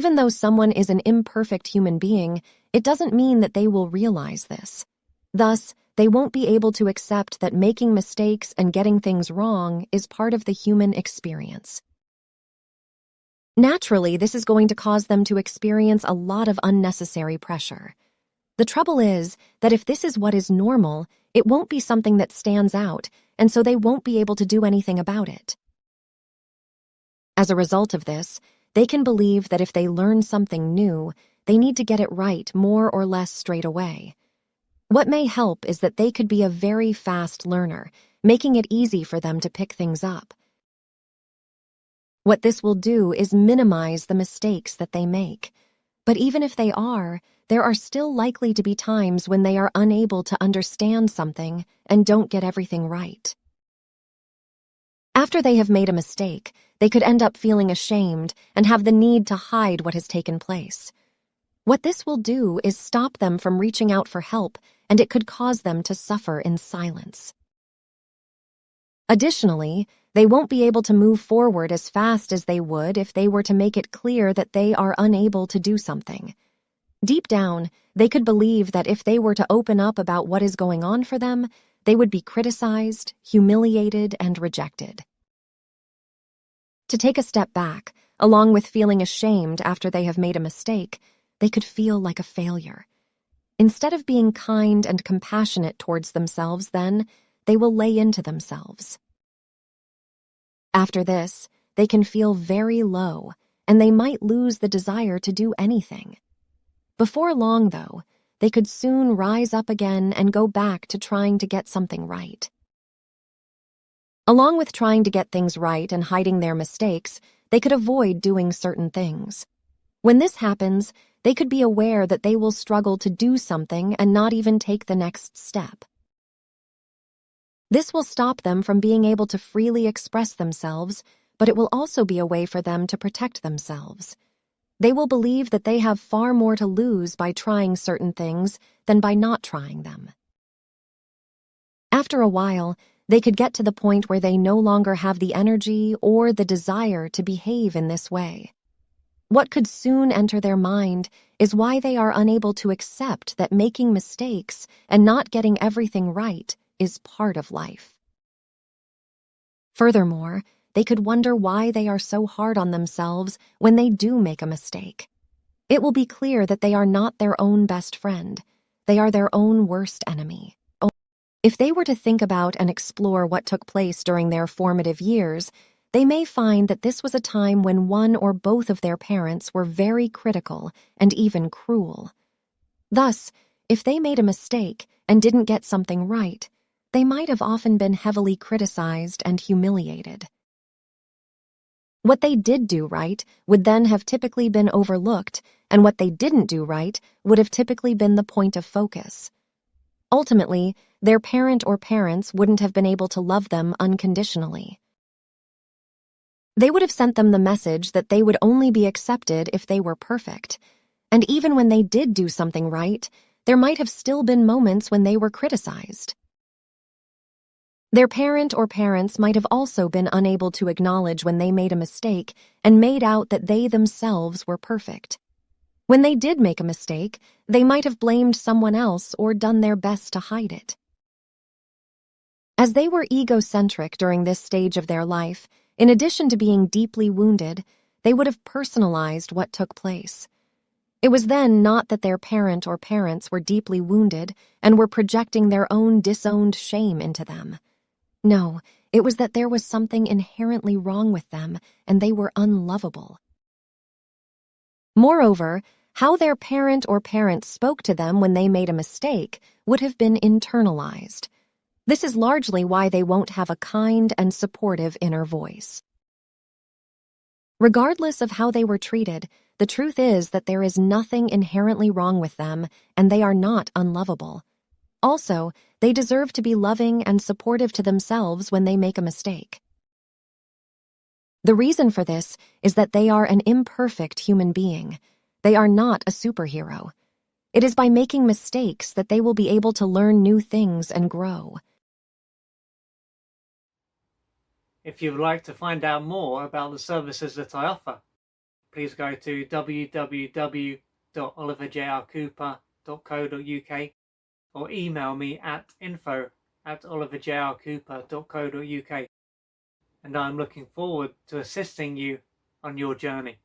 Even though someone is an imperfect human being, it doesn't mean that they will realize this. Thus, they won't be able to accept that making mistakes and getting things wrong is part of the human experience. Naturally, this is going to cause them to experience a lot of unnecessary pressure. The trouble is that if this is what is normal, it won't be something that stands out, and so they won't be able to do anything about it. As a result of this, they can believe that if they learn something new, they need to get it right more or less straight away. What may help is that they could be a very fast learner, making it easy for them to pick things up. What this will do is minimize the mistakes that they make. But even if they are, there are still likely to be times when they are unable to understand something and don't get everything right. After they have made a mistake, they could end up feeling ashamed and have the need to hide what has taken place. What this will do is stop them from reaching out for help, and it could cause them to suffer in silence. Additionally, they won't be able to move forward as fast as they would if they were to make it clear that they are unable to do something. Deep down, they could believe that if they were to open up about what is going on for them, they would be criticized, humiliated, and rejected. To take a step back, along with feeling ashamed after they have made a mistake, they could feel like a failure. Instead of being kind and compassionate towards themselves, then, they will lay into themselves. After this, they can feel very low, and they might lose the desire to do anything. Before long, though, they could soon rise up again and go back to trying to get something right. Along with trying to get things right and hiding their mistakes, they could avoid doing certain things. When this happens, they could be aware that they will struggle to do something and not even take the next step. This will stop them from being able to freely express themselves, but it will also be a way for them to protect themselves. They will believe that they have far more to lose by trying certain things than by not trying them. After a while, they could get to the point where they no longer have the energy or the desire to behave in this way. What could soon enter their mind is why they are unable to accept that making mistakes and not getting everything right is part of life. Furthermore, they could wonder why they are so hard on themselves when they do make a mistake. It will be clear that they are not their own best friend. They are their own worst enemy. If they were to think about and explore what took place during their formative years, they may find that this was a time when one or both of their parents were very critical and even cruel. Thus, if they made a mistake and didn't get something right, they might have often been heavily criticized and humiliated. What they did do right would then have typically been overlooked, and what they didn't do right would have typically been the point of focus. Ultimately, their parent or parents wouldn't have been able to love them unconditionally. They would have sent them the message that they would only be accepted if they were perfect, and even when they did do something right, there might have still been moments when they were criticized. Their parent or parents might have also been unable to acknowledge when they made a mistake and made out that they themselves were perfect. When they did make a mistake, they might have blamed someone else or done their best to hide it. As they were egocentric during this stage of their life, in addition to being deeply wounded, they would have personalized what took place. It was then not that their parent or parents were deeply wounded and were projecting their own disowned shame into them. No, it was that there was something inherently wrong with them and they were unlovable. Moreover, how their parent or parents spoke to them when they made a mistake would have been internalized. This is largely why they won't have a kind and supportive inner voice. Regardless of how they were treated, the truth is that there is nothing inherently wrong with them and they are not unlovable. Also, they deserve to be loving and supportive to themselves when they make a mistake. The reason for this is that they are an imperfect human being. They are not a superhero. It is by making mistakes that they will be able to learn new things and grow. If you would like to find out more about the services that I offer, please go to www.oliverjrcooper.co.uk or email me at info@oliverjrcooper.co.uk, and I'm looking forward to assisting you on your journey.